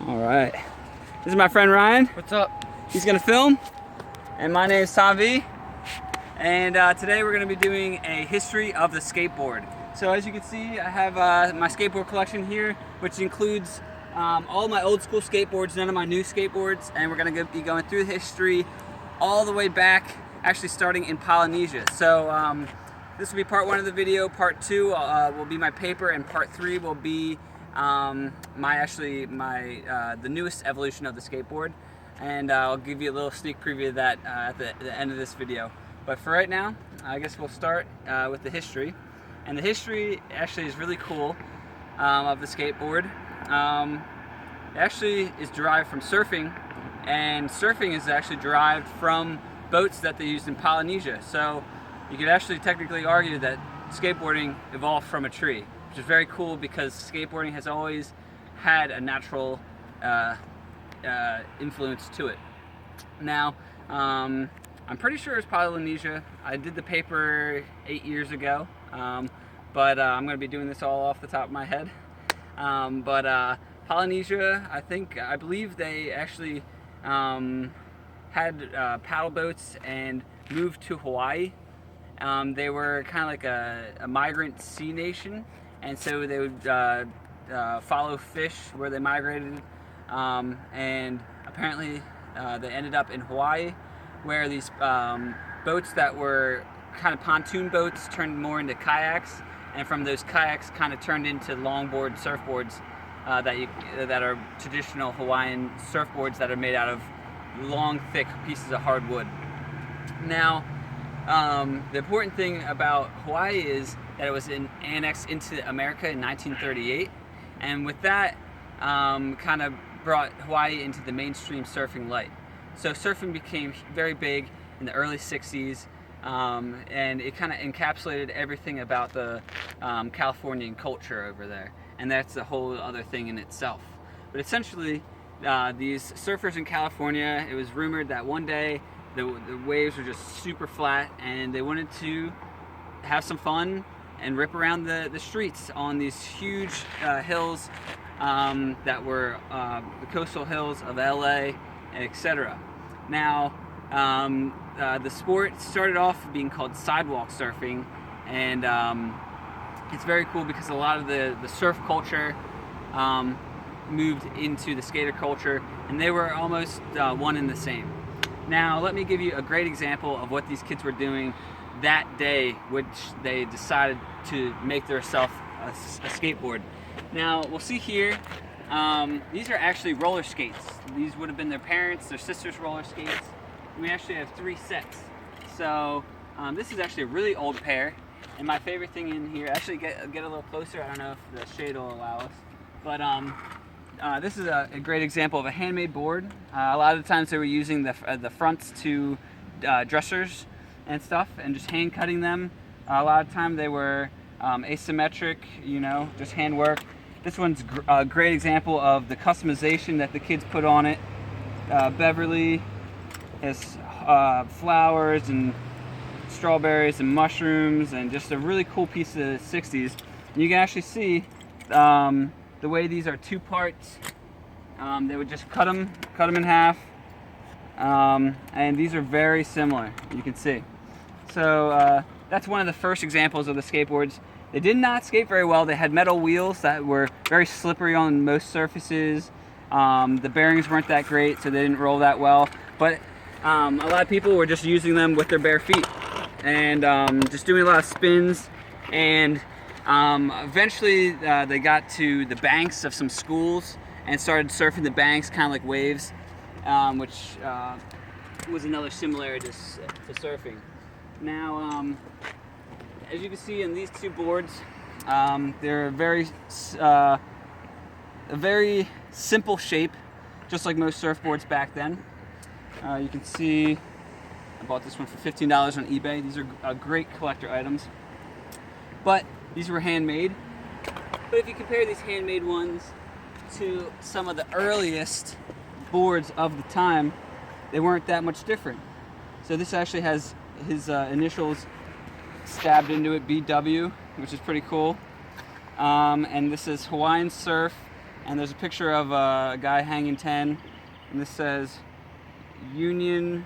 All right. This is my friend Ryan. What's up? He's gonna film, and my name is Savi. And today we're gonna be doing a history of the skateboard. So as you can see, I have my skateboard collection here, which includes all my old school skateboards, none of my new skateboards, and we're gonna be going through the history all the way back, actually starting in Polynesia. So this will be part one of the video. Part two will be my paper, and part three will be the newest evolution of the skateboard. And I'll give you a little sneak preview of that at the end of this video. But for right now, I guess we'll start with the history. And the history actually is really cool of the skateboard. It actually is derived from surfing, and surfing is actually derived from boats that they used in Polynesia. So you could actually technically argue that skateboarding evolved from a tree, which is very cool because skateboarding has always had a natural influence to it. Now, I'm pretty sure it's Polynesia. I did the paper 8 years ago, but I'm going to be doing this all off the top of my head. Polynesia, I believe they actually had paddle boats and moved to Hawaii. They were kind of like a migrant sea nation, and so they would follow fish where they migrated, and apparently they ended up in Hawaii, where these boats that were kind of pontoon boats turned more into kayaks, and from those kayaks kind of turned into longboard surfboards that are traditional Hawaiian surfboards that are made out of long, thick pieces of hardwood. Now, the important thing about Hawaii is that it was annexed into America in 1938, and with that kind of brought Hawaii into the mainstream surfing light. So surfing became very big in the early 60s, and it kind of encapsulated everything about the Californian culture over there, and that's a whole other thing in itself. But essentially, these surfers in California, it was rumored that one day the waves were just super flat, and they wanted to have some fun and rip around the streets on these huge hills that were the coastal hills of LA, etc. Now, the sport started off being called sidewalk surfing, and it's very cool because a lot of the surf culture moved into the skater culture, and they were almost one and the same. Now, let me give you a great example of what these kids were doing that day, which they decided to make themselves a skateboard. Now, we'll see here, these are actually roller skates. These would have been their parents, their sisters' roller skates. We actually have 3 sets. So, this is actually a really old pair. And my favorite thing in here, actually get a little closer, I don't know if the shade will allow us, but this is a great example of a handmade board. A lot of the times they were using the fronts to dressers and stuff, and just hand cutting them. A lot of time they were asymmetric, just handwork. This one's a great example of the customization that the kids put on it. Beverly has flowers and strawberries and mushrooms, and just a really cool piece of the 60s. And you can actually see the way these are 2 parts. They would just cut them in half, and these are very similar, you can see. So that's one of the first examples of the skateboards. They did not skate very well. They had metal wheels that were very slippery on most surfaces. The bearings weren't that great, so they didn't roll that well. But a lot of people were just using them with their bare feet, and just doing a lot of spins. And eventually they got to the banks of some schools and started surfing the banks, kind of like waves, which was another similarity to surfing. Now, as you can see in these 2 boards, they're a very simple shape, just like most surfboards back then. You can see I bought this one for $15 on eBay. These are great collector items, but these were handmade. But if you compare these handmade ones to some of the earliest boards of the time, they weren't that much different. So this actually has his initials stabbed into it, BW, which is pretty cool. And this is Hawaiian Surf And there's a picture of a guy hanging 10, and this says Union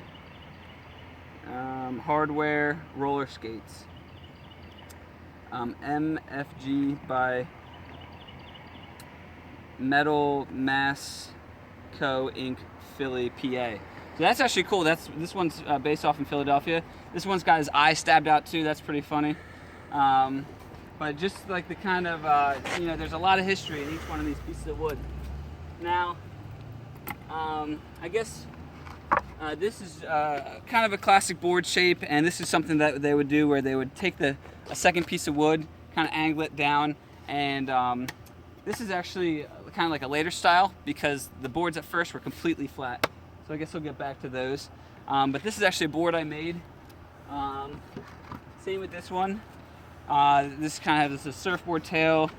Hardware Roller Skates. MFG by Metal Mass Co. Inc. Philly, PA. So that's actually cool. This one's based off in Philadelphia. This one's got his eye stabbed out too. That's pretty funny. But just like the kind of, there's a lot of history in each one of these pieces of wood. Now, I guess this is kind of a classic board shape, and this is something that they would do where they would take a second piece of wood, kind of angle it down, and this is actually kind of like a later style because the boards at first were completely flat. So I guess we'll get back to those. But this is actually a board I made. Same with this one. This kind of has a surfboard tail,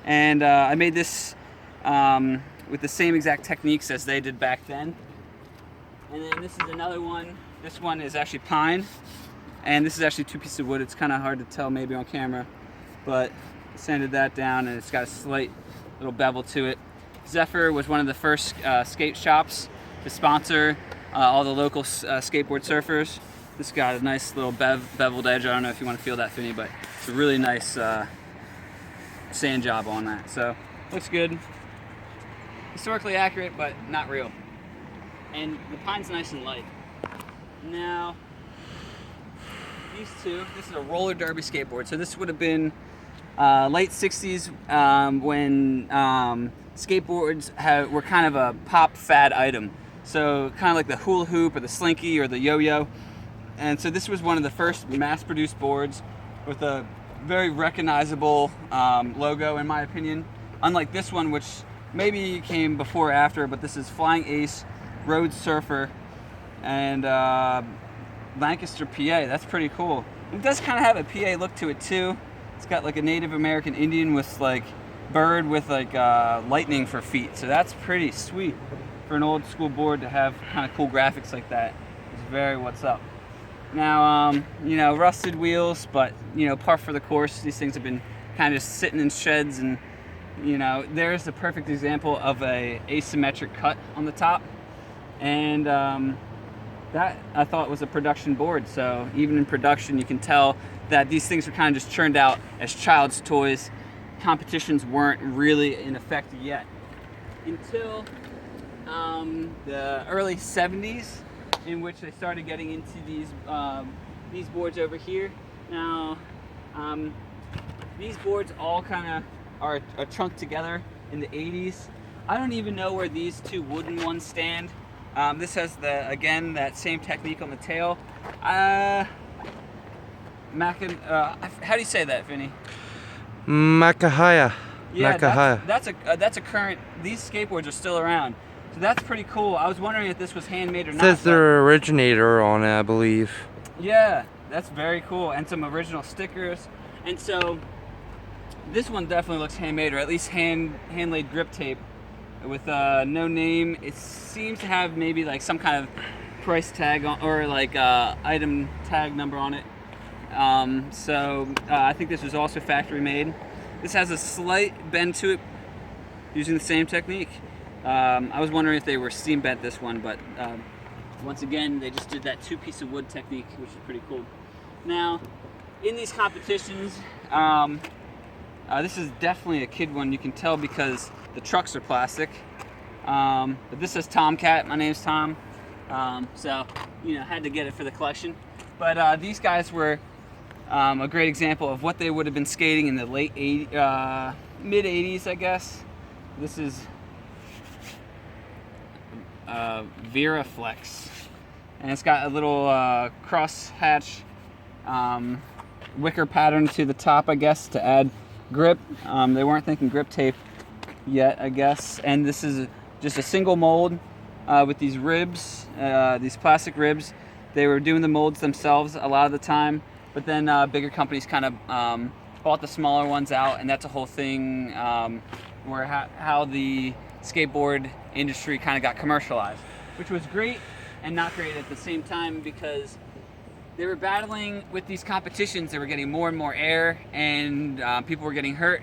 and I made this with the same exact techniques as they did back then. And then this is another one. This one is actually pine, and this is actually 2 pieces of wood. It's kind of hard to tell maybe on camera, but I sanded that down, and it's got a slight little bevel to it. Zephyr was one of the first skate shops to sponsor all the local skateboard surfers. This got a nice little beveled edge. I don't know if you want to feel that, Finney, but it's a really nice sand job on that. So looks good. Historically accurate, but not real. And the pine's nice and light. Now, these two, this is a roller derby skateboard. So this would have been late 60s when skateboards were kind of a pop fad item. So kind of like the hula hoop or the slinky or the yo-yo. And so this was one of the first mass-produced boards with a very recognizable logo, in my opinion. Unlike this one, which maybe came before or after, but this is Flying Ace Road Surfer and Lancaster, PA. That's pretty cool. It does kind of have a PA look to it too. It's got like a Native American Indian with like bird with like lightning for feet. So that's pretty sweet for an old school board to have kind of cool graphics like that. It's very what's up. Now, rusted wheels, but par for the course. These things have been kind of just sitting in sheds, and there's the perfect example of a asymmetric cut on the top. And that I thought was a production board. So even in production, you can tell that these things were kind of just churned out as child's toys. Competitions weren't really in effect yet until the early 70s, in which they started getting into these boards over here. Now, these boards all kind of are chunked together in the 80s. I don't even know where these 2 wooden ones stand. This has again that same technique on the tail. How do you say that, Vinny? Makahaya. Yeah, Makahaya. That's a current. These skateboards are still around, so that's pretty cool. I was wondering if this was handmade or It not. says their originator on it, I believe. Yeah, that's very cool, and some original stickers. And so this one definitely looks handmade, or at least hand-laid grip tape with no name. It seems to have maybe like some kind of price tag on, or like item tag number on it. I think this was also factory made. This has a slight bend to it using the same technique. I was wondering if they were steam bent this one, but once again, they just did that 2 piece of wood technique, which is pretty cool. Now, in these competitions, this is definitely a kid one. You can tell because the trucks are plastic. But this says Tomcat. My name's Tom. So, had to get it for the collection. But these guys were a great example of what they would have been skating in the late mid 80s, I guess. This is Veraflex, and it's got a little cross hatch wicker pattern to the top, I guess, to add grip. They weren't thinking grip tape yet, I guess. And this is just a single mold with these ribs, these plastic ribs. They were doing the molds themselves a lot of the time, but then bigger companies kind of bought the smaller ones out, and that's a whole thing where how the skateboard industry kind of got commercialized, which was great and not great at the same time, because they were battling with these competitions. They were getting more and more air, and people were getting hurt,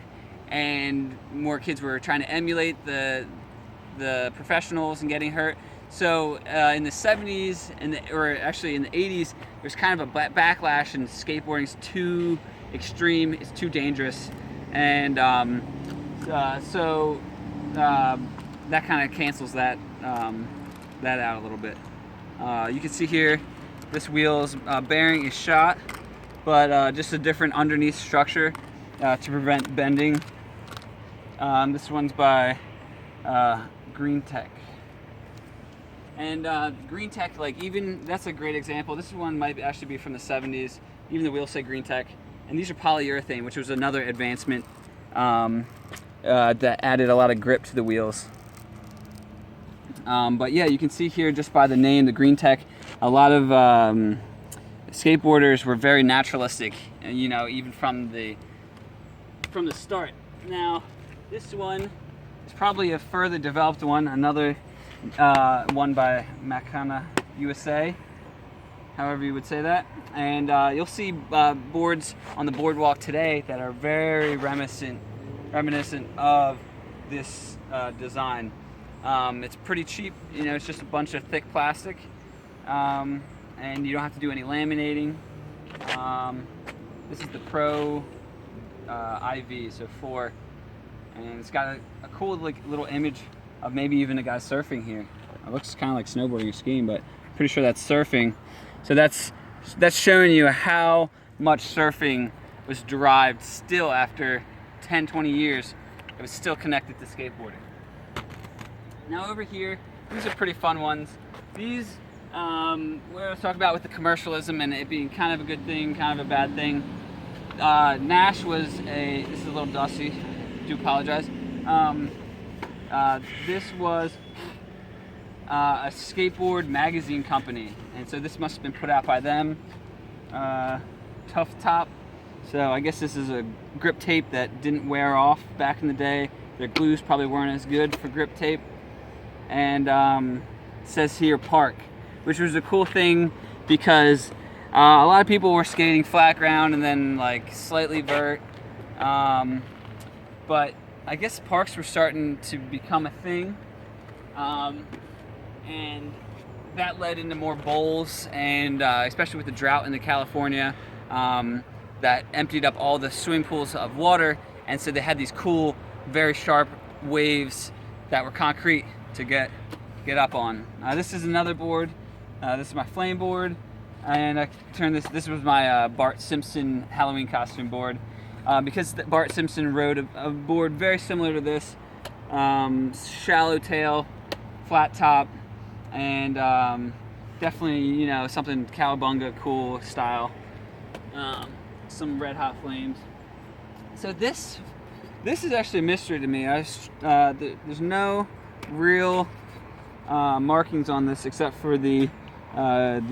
and more kids were trying to emulate the professionals and getting hurt. So in the 70s, or actually in the 80s, there's kind of a backlash, and skateboarding's too extreme, it's too dangerous, and so that kind of cancels that out a little bit. You can see here, this wheel's bearing is shot, but just a different underneath structure to prevent bending. This one's by Green Tech. And Green Tech, like, even that's a great example. This one might actually be from the 70s. Even the wheels say Green Tech. And these are polyurethane, which was another advancement that added a lot of grip to the wheels. But yeah, you can see here just by the name, the Green Tech, a lot of skateboarders were very naturalistic, you know, even from the start. Now, this one is probably a further developed one, another one by Makana USA, however you would say that. And you'll see boards on the boardwalk today that are very reminiscent of this design. It's pretty cheap, you know, it's just a bunch of thick plastic, and you don't have to do any laminating. This is the Pro IV, so 4, and it's got a cool little image of maybe even a guy surfing here. It looks kind of like snowboarding or skiing, but I'm pretty sure that's surfing. So that's showing you how much surfing was derived still after 10-20 years. It was still connected to skateboarding. Now over here, these are pretty fun ones. These, what I was talking about with the commercialism and it being kind of a good thing, kind of a bad thing. Nash was this is a little dusty, I do apologize. This was a skateboard magazine company, and so this must have been put out by them. Tough Top. So I guess this is a grip tape that didn't wear off back in the day. Their glues probably weren't as good for grip tape. And it says here Park, which was a cool thing because a lot of people were skating flat ground and then like slightly vert. But I guess parks were starting to become a thing, and that led into more bowls, and especially with the drought in California, that emptied up all the swimming pools of water, and so they had these cool, very sharp waves that were concrete to get up on. This is another board. This is my flame board, and I turned this. This was my Bart Simpson Halloween costume board. Because Bart Simpson rode a board very similar to this, shallow tail, flat top, and definitely, you know, something cowabunga cool style. Some red hot flames. So this is actually a mystery to me. There's no real markings on this except for the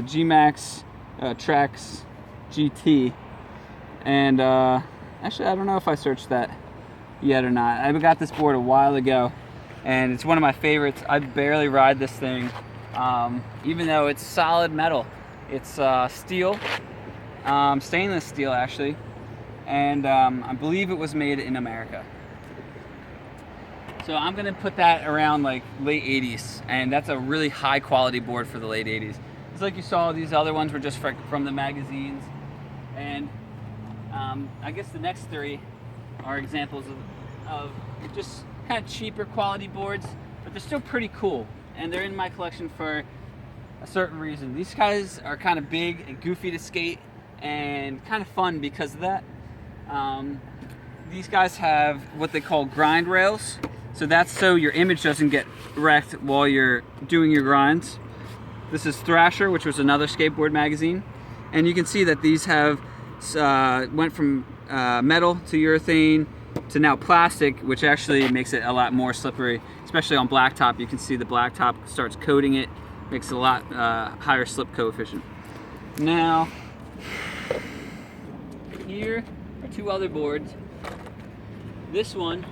G-Max Trax GT, and actually, I don't know if I searched that yet or not. I got this board a while ago, and it's one of my favorites. I barely ride this thing, even though it's solid metal. It's steel, stainless steel actually, and I believe it was made in America. So I'm gonna put that around like late 80s, and that's a really high quality board for the late 80s. It's like you saw, these other ones were just from the magazines, and I guess the next 3 are examples of just kind of cheaper quality boards, but they're still pretty cool, and they're in my collection for a certain reason. These guys are kind of big and goofy to skate, and kind of fun because of that. These guys have what they call grind rails, so that's so your image doesn't get wrecked while you're doing your grinds. This is Thrasher, which was another skateboard magazine, and you can see that these have went from metal to urethane to now plastic, which actually makes it a lot more slippery, especially on blacktop. You can see the blacktop starts coating it, makes it a lot higher slip coefficient. Now, here are 2 other boards. This one,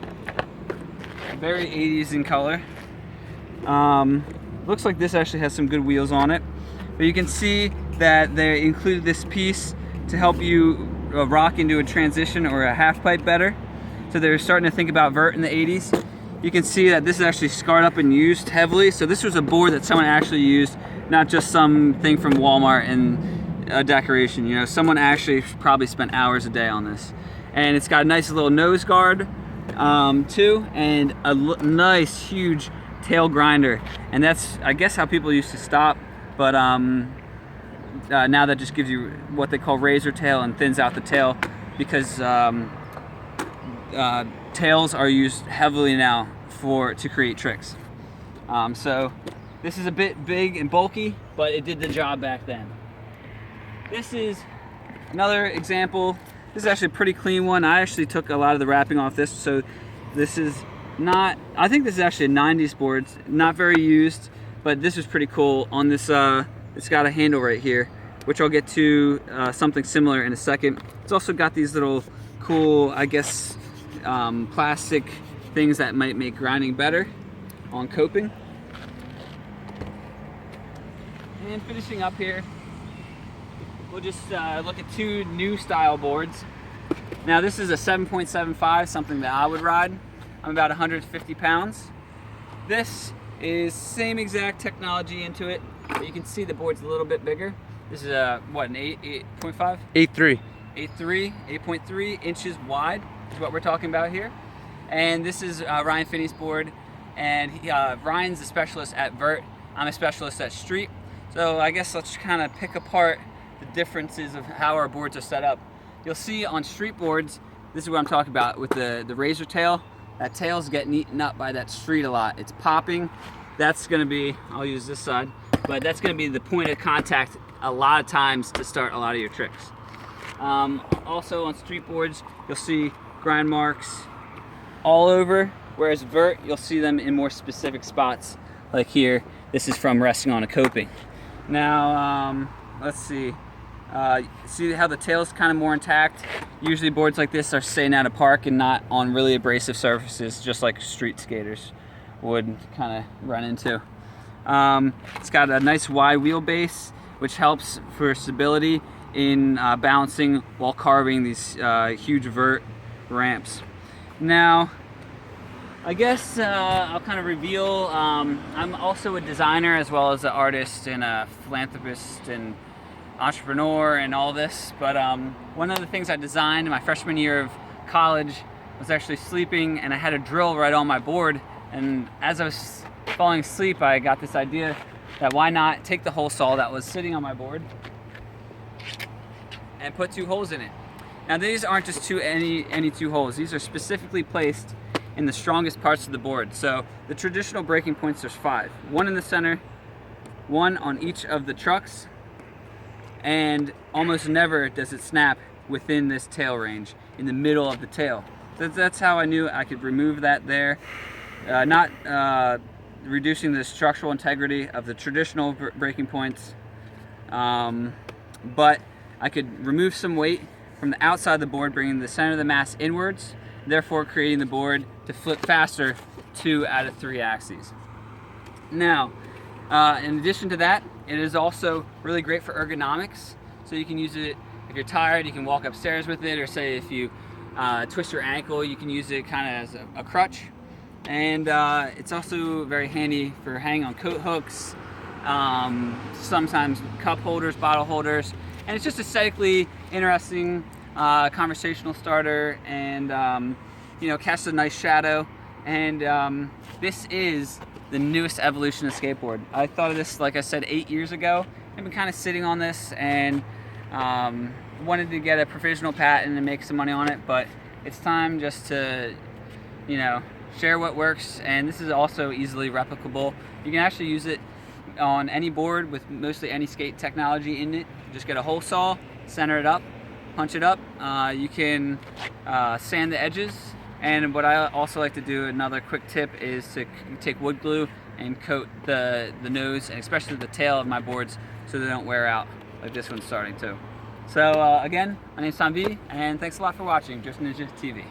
very 80s in color. Looks like this actually has some good wheels on it, but you can see that they included this piece to help you rock into a transition or a half pipe better. So they're starting to think about vert in the 80s. You can see that this is actually scarred up and used heavily. So this was a board that someone actually used, not just something from Walmart and a decoration. You know, someone actually probably spent hours a day on this. And it's got a nice little nose guard too, and a nice huge tail grinder. And that's, I guess, how people used to stop. But now that just gives you what they call razor tail and thins out the tail, because tails are used heavily now to create tricks. So this is a bit big and bulky, but it did the job back then. This is another example. This is actually a pretty clean one. I actually took a lot of the wrapping off this, so this is not, I think this is actually a 90s board, not very used, but this is pretty cool. On this, it's got a handle right here, which I'll get to something similar in a second. It's also got these little cool, I guess, plastic things that might make grinding better on coping. And finishing up here, we'll just look at two new style boards. Now this is a 7.75, something that I would ride. I'm about 150 pounds. This is same exact technology into it, but you can see the board's a little bit bigger. This is a, what, an 8.5? 8.3. 8.3 inches wide is what we're talking about here. And this is Ryan Finney's board, and Ryan's a specialist at vert. I'm a specialist at street. So I guess let's kind of pick apart the differences of how our boards are set up. You'll see on street boards, this is what I'm talking about with the razor tail. That tail's getting eaten up by that street a lot. It's popping. That's gonna be, I'll use this side, but that's gonna be the point of contact a lot of times to start a lot of your tricks. Also on street boards, you'll see grind marks all over, whereas vert, you'll see them in more specific spots. Like here, this is from resting on a coping. Now, let's see. See how the tail's kind of more intact? Usually boards like this are staying out of park and not on really abrasive surfaces, just like street skaters would kind of run into. It's got a nice wide wheelbase, which helps for stability in balancing while carving these huge vert ramps. Now, I guess I'll kind of reveal, I'm also a designer as well as an artist and a philanthropist and entrepreneur and all this, but one of the things I designed in my freshman year of college was actually sleeping, and I had a drill right on my board, and as I was falling asleep I got this idea that why not take the hole saw that was sitting on my board and put two holes in it. Now these aren't just any two holes, these are specifically placed in the strongest parts of the board. So the traditional breaking points, there's 5. One in the center, one on each of the trucks, and almost never does it snap within this tail range, in the middle of the tail. That's how I knew I could remove that there. Not reducing the structural integrity of the traditional breaking points, but I could remove some weight from the outside of the board, bringing the center of the mass inwards, therefore creating the board to flip faster 2 out of 3 axes. Now, in addition to that, it is also really great for ergonomics. So you can use it if you're tired, you can walk upstairs with it, or say if you twist your ankle, you can use it kind of as a crutch. And it's also very handy for hanging on coat hooks, sometimes cup holders, bottle holders, and it's just aesthetically interesting, conversational starter, and you know, casts a nice shadow. And this is the newest evolution of skateboard. I thought of this, like I said, 8 years ago. I've been kind of sitting on this and wanted to get a provisional patent and make some money on it, but it's time just to, you know, share what works. And this is also easily replicable. You can actually use it on any board with mostly any skate technology in it. Just get a hole saw, center it up, punch it up. You can sand the edges. And what I also like to do, another quick tip, is to take wood glue and coat the nose and especially the tail of my boards so they don't wear out like this one's starting to. So again, my name's Tom V, and thanks a lot for watching Just Ninja TV.